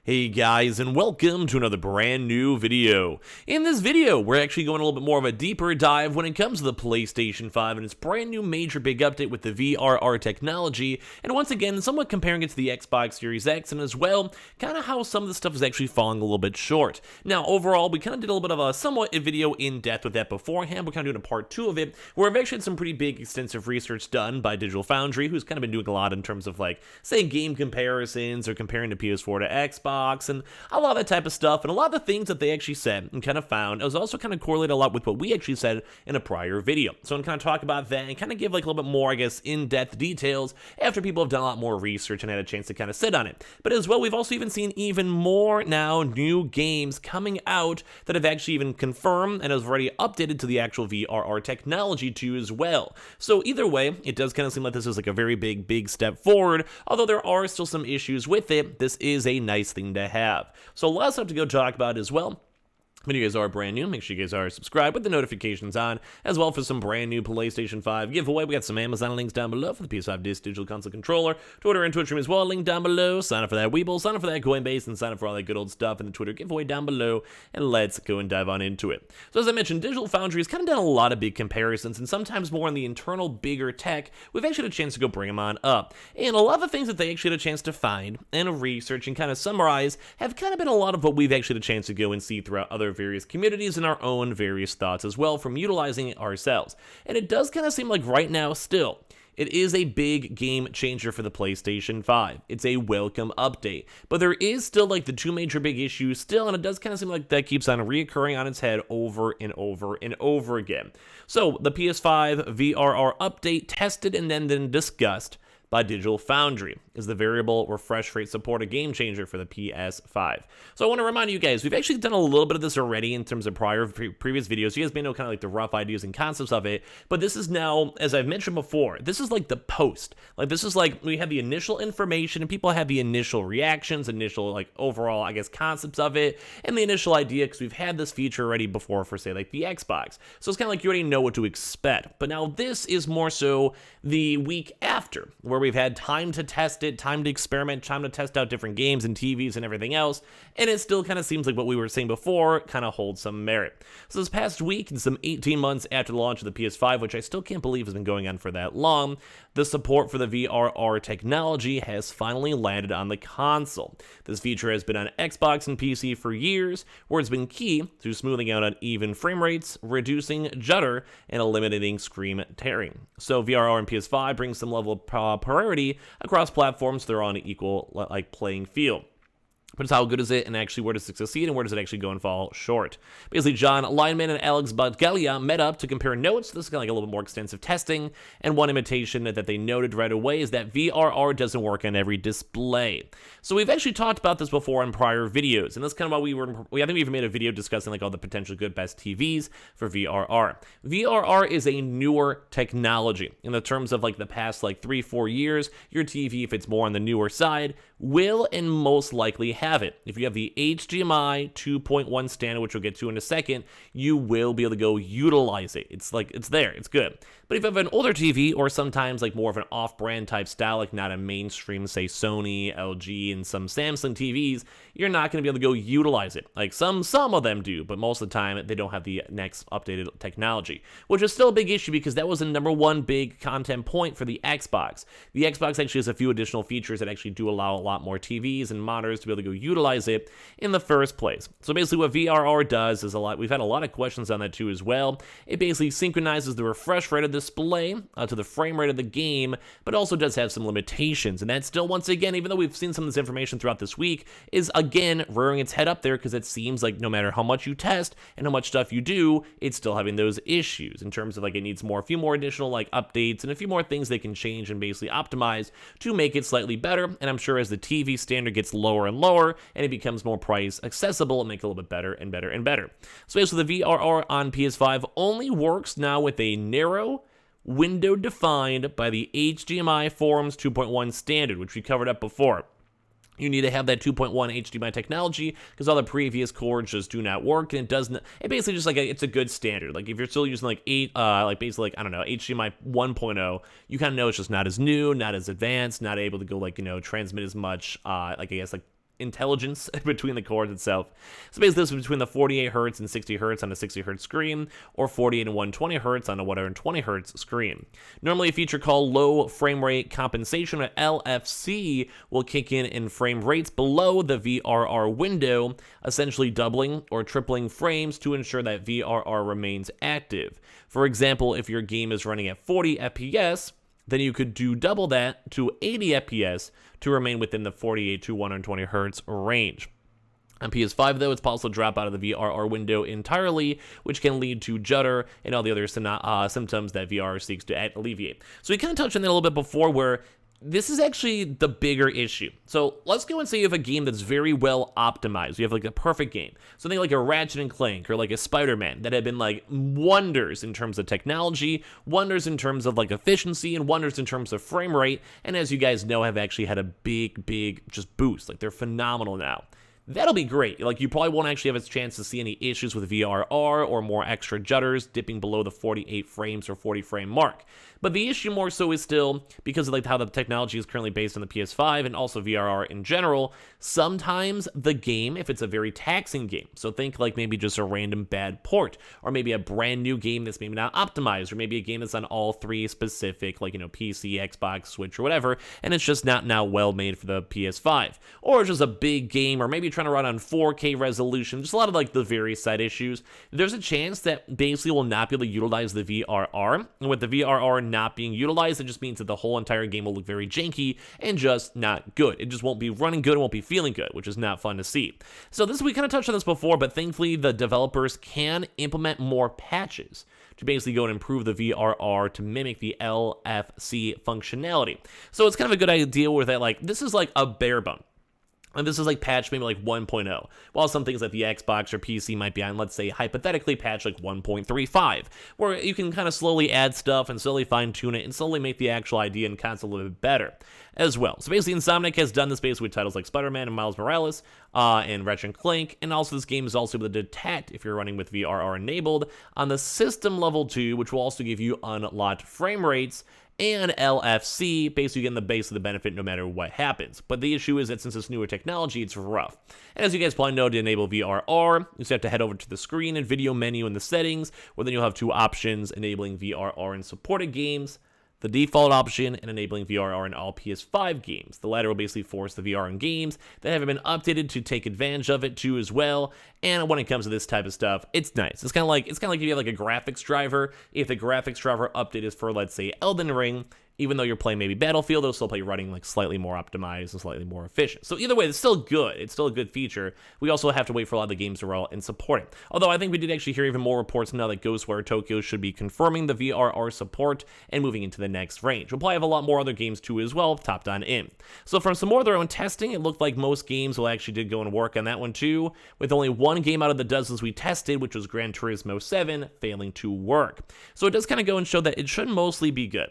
Hey guys, and welcome to another brand new video. In this video, we're actually going a little bit more of a deeper dive when it comes to the PlayStation 5 and its brand new major big update with the VRR technology, and once again, somewhat comparing it to the Xbox Series X, and as well, kind of how some of the stuff is actually falling a little bit short. Now, overall, we kind of did a little bit of a somewhat video in depth with that beforehand. We're kind of doing a part 2 of it, where I've actually had some pretty big, extensive research done by Digital Foundry, who's kind of been doing a lot in terms of like, say, game comparisons or comparing the PS4 to Xbox, and a lot of that type of stuff, and a lot of the things that they actually said and kind of found, it was also kind of correlated a lot with what we actually said in a prior video. So I'm kind of talk about that and kind of give like a little bit more, I guess, in-depth details after people have done a lot more research and had a chance to kind of sit on it. But as well, we've also even seen even more now new games coming out that have actually even confirmed and have already updated to the actual VRR technology too as well. So either way, it does kind of seem like this is like a very big step forward, although there are still some issues with it. This is a nice thing to have. So lots of stuff to go talk about as well. When you guys are brand new, make sure you guys are subscribed with the notifications on, as well for some brand new PlayStation 5 giveaway. We got some Amazon links down below for the PS5 Digital Console Controller, Twitter and Twitch stream as well, link down below. Sign up for that Weeble, sign up for that Coinbase, and sign up for all that good old stuff in the Twitter giveaway down below, and let's go and dive on into it. So as I mentioned, Digital Foundry has kind of done a lot of big comparisons, and sometimes more on the internal bigger tech. We've actually had a chance to go bring them on up, and a lot of the things that they actually had a chance to find and research and kind of summarize have kind of been a lot of what we've actually had a chance to go and see throughout other various communities and our own various thoughts as well from utilizing it ourselves. And it does kind of seem like right now still, it is a big game changer for the PlayStation 5. It's a welcome update. But there is still like the two major big issues still, and it does kind of seem like that keeps on reoccurring on its head over and over and over again. So the PS5 VRR update tested and then discussed by Digital Foundry is the variable refresh rate support a game changer for the PS5. So I want to remind you guys, we've actually done a little bit of this already in terms of previous videos. You guys may know kind of like the rough ideas and concepts of it, but this is now, as I've mentioned before, this is like the post. Like this is like, we have the initial information and people have the initial reactions, initial like overall, I guess, concepts of it, and the initial idea, because we've had this feature already before for say like the Xbox. So it's kind of like you already know what to expect. But now this is more so the week after, where we've had time to test it, time to experiment, time to test out different games and TVs and everything else, and it still kind of seems like what we were saying before kind of holds some merit. So this past week, and some 18 months after the launch of the PS5, which I still can't believe has been going on for that long, the support for the VRR technology has finally landed on the console. This feature has been on Xbox and PC for years, where it's been key to smoothing out uneven frame rates, reducing judder, and eliminating screen tearing. So VRR and PS5 brings some level of priority across platforms. They're on an equal like playing field. But it's how good is it, and actually where does it succeed, and where does it actually go and fall short? Basically, John Lineman and Alex Badgalia met up to compare notes. This is kind of like a little bit more extensive testing, and one imitation that they noted right away is that VRR doesn't work on every display. So we've actually talked about this before in prior videos, and that's kind of why I think we even made a video discussing like all the potential good best TVs for VRR. VRR is a newer technology in the terms of like the past like 3-4 years. Your TV, if it's more on the newer side, will and most likely have it. If you have the HDMI 2.1 standard, which we'll get to in a second, you will be able to go utilize it. It's like, it's there, it's good. But if you have an older TV, or sometimes like more of an off-brand type style, like not a mainstream, say Sony, LG, and some Samsung TVs, you're not going to be able to go utilize it. Like some of them do, but most of the time they don't have the next updated technology, which is still a big issue because that was the number one big content point for the Xbox. The Xbox actually has a few additional features that actually do allow a lot more TVs and monitors to be able to go utilize it in the first place. So basically what VRR does is we've had a lot of questions on that too as well. It basically synchronizes the refresh rate of the display to the frame rate of the game, but also does have some limitations. And that still, once again, even though we've seen some of this information throughout this week, is again rearing its head up there because it seems like no matter how much you test and how much stuff you do, it's still having those issues in terms of like it needs a few more additional like updates and a few more things they can change and basically optimize to make it slightly better. And I'm sure as the TV standard gets lower and lower and it becomes more price accessible, and make it a little bit better and better and better. So basically the VRR on PS5 only works now with a narrow window defined by the HDMI Forums 2.1 standard, which we covered up before. You need to have that 2.1 HDMI technology because all the previous cords just do not work, and it basically just like it's a good standard. Like if you're still using like basically like I don't know, HDMI 1.0, you kind of know it's just not as new, not as advanced, not able to go like transmit as much like I guess like intelligence between the cores itself. So basically this is between the 48 Hz and 60 Hz on a 60 Hz screen, or 48 and 120 Hz on a 120 Hz screen. Normally a feature called low frame rate compensation, or LFC, will kick in frame rates below the VRR window, essentially doubling or tripling frames to ensure that VRR remains active. For example, if your game is running at 40 FPS, then you could do double that to 80 FPS to remain within the 48 to 120 Hz range. On PS5, though, it's possible to drop out of the VRR window entirely, which can lead to judder and all the other symptoms that VR seeks to alleviate. So we kind of touched on that a little bit before, where this is actually the bigger issue. So let's go and say you have a game that's very well optimized. You have like a perfect game. Something like a Ratchet and Clank or like a Spider-Man that have been like wonders in terms of technology, wonders in terms of like efficiency, and wonders in terms of frame rate. And as you guys know, have actually had a big just boost. Like they're phenomenal now. That'll be great. Like, you probably won't actually have a chance to see any issues with VRR or more extra judders dipping below the 48 frames or 40 frame mark. But the issue more so is still, because of like how the technology is currently based on the PS5 and also VRR in general, sometimes the game, if it's a very taxing game, so think like maybe just a random bad port, or maybe a brand new game that's maybe not optimized, or maybe a game that's on all three specific, like, PC, Xbox, Switch, or whatever, and it's just not now well made for the PS5. Or it's just a big game, or maybe trying to run on 4K resolution, just a lot of like the various side issues. There's a chance that basically will not be able to utilize the VRR, and with the VRR not being utilized, it just means that the whole entire game will look very janky and just not good. It just won't be running good, it won't be feeling good, which is not fun to see. So we kind of touched on this before, but thankfully the developers can implement more patches to basically go and improve the VRR to mimic the LFC functionality. So it's kind of a good idea where that, like, this is like a bare bone. And this is like patch maybe like 1.0, while some things like the Xbox or PC might be on, let's say, hypothetically patch like 1.35, where you can kind of slowly add stuff and slowly fine-tune it and slowly make the actual idea and concept a little bit better as well. So basically, Insomniac has done this basically with titles like Spider-Man and Miles Morales and Ratchet and Clank, and also this game is also able to detect if you're running with VRR enabled on the system level 2, which will also give you unlocked frame rates, and LFC, basically getting the base of the benefit no matter what happens. But the issue is that since it's newer technology, it's rough. And as you guys probably know, to enable VRR, you just have to head over to the screen and video menu in the settings, where then you'll have two options, enabling VRR in supported games, the default option, and enabling VRR in all PS5 games. The latter will basically force the VR in games that haven't been updated to take advantage of it too as well. And when it comes to this type of stuff, it's nice. It's kind of like if you have like a graphics driver. If the graphics driver update is for, let's say, Elden Ring, even though you're playing maybe Battlefield, it'll still play running like slightly more optimized and slightly more efficient. So either way, it's still good. It's still a good feature. We also have to wait for a lot of the games to roll and support it. Although I think we did actually hear even more reports now that Ghostwire Tokyo should be confirming the VRR support and moving into the next range. We'll probably have a lot more other games too as well, top down in. So from some more of their own testing, it looked like most games will actually did go and work on that one too, with only one game out of the dozens we tested, which was Gran Turismo 7, failing to work. So it does kind of go and show that it should mostly be good.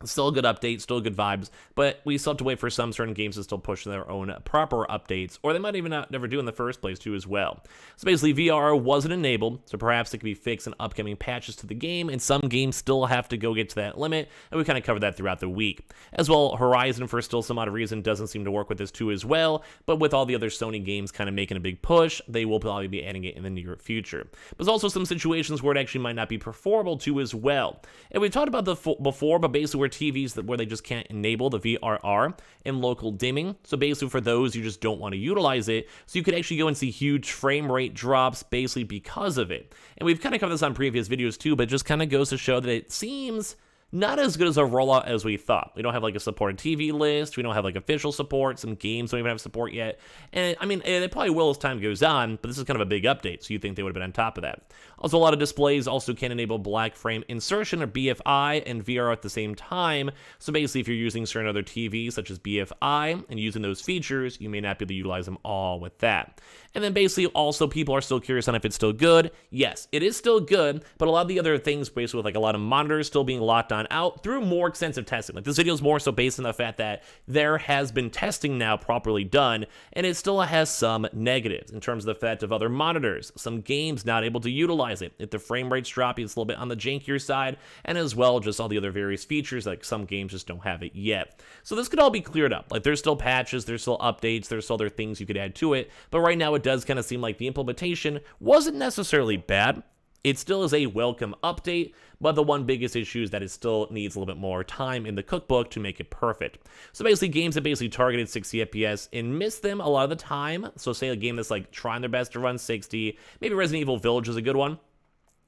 Still a good update, still good vibes, but we still have to wait for some certain games to still push their own proper updates, or they might even never do in the first place too as well. So basically, VR wasn't enabled, so perhaps it could be fixed in upcoming patches to the game, and some games still have to go get to that limit, and we kind of covered that throughout the week. As well, Horizon, for still some odd reason, doesn't seem to work with this too as well, but with all the other Sony games kind of making a big push, they will probably be adding it in the near future. But there's also some situations where it actually might not be performable too as well. And we talked about before, but basically TVs where they just can't enable the VRR in local dimming. So basically for those, you just don't want to utilize it. So you could actually go and see huge frame rate drops basically because of it. And we've kind of covered this on previous videos too, but it just kind of goes to show that it seems not as good as a rollout as we thought. We don't have like a supported TV list. We don't have like official support. Some games don't even have support yet. And I mean, it probably will as time goes on, but this is kind of a big update, so you think they would have been on top of that. Also, a lot of displays also can enable black frame insertion or BFI and VR at the same time. So basically, if you're using certain other TVs such as BFI and using those features, you may not be able to utilize them all with that. And then basically also people are still curious on if it's still good. Yes, it is still good, but a lot of the other things basically with like a lot of monitors still being locked on out through more extensive testing. Like, this video is more so based on the fact that there has been testing now properly done, and it still has some negatives in terms of the fact of other monitors, some games not able to utilize it. If the frame rate's dropping, it's a little bit on the jankier side, and as well just all the other various features, like some games just don't have it yet. So this could all be cleared up. Like, there's still patches, there's still updates, there's still other things you could add to it, but right now it does kind of seem like the implementation wasn't necessarily bad. It still is a welcome update, but the one biggest issue is that it still needs a little bit more time in the cookbook to make it perfect. So basically, games that basically targeted 60 FPS and missed them a lot of the time. So say a game that's like trying their best to run 60, maybe Resident Evil Village is a good one.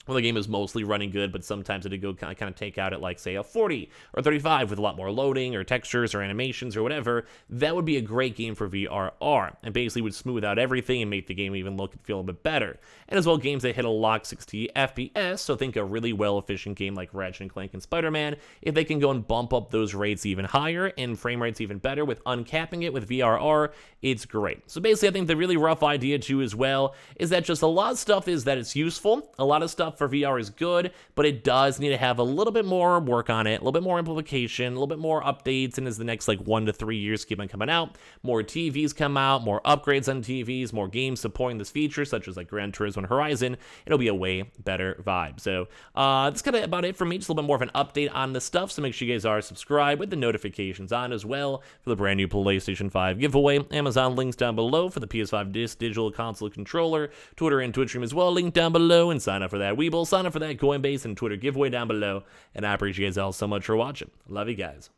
Well, the game is mostly running good, but sometimes it would go kind of take out at like, say, a 40 or 35 with a lot more loading or textures or animations or whatever. That would be a great game for VRR, and basically would smooth out everything and make the game even look and feel a bit better. And as well, games that hit a lock 60 FPS, so think a really well-efficient game like Ratchet & Clank and Spider-Man, if they can go and bump up those rates even higher and frame rates even better with uncapping it with VRR, it's great. So basically, I think the really rough idea too as well is that just a lot of stuff is that it's useful, a lot of stuff for VR is good, but it does need to have a little bit more work on it, a little bit more amplification, a little bit more updates, and as the next like 1 to 3 years keep on coming out, more TVs come out, more upgrades on TVs, more games supporting this feature, such as like Gran Turismo and Horizon, it'll be a way better vibe. So that's kind of about it for me, just a little bit more of an update on this stuff, so make sure you guys are subscribed with the notifications on as well for the brand new PlayStation 5 giveaway. Amazon links down below for the PS5 Digital Console Controller, Twitter and Twitch stream as well, link down below, and sign up for that Weeble, sign up for that Coinbase and Twitter giveaway down below, and I appreciate you guys all so much for watching. Love you guys.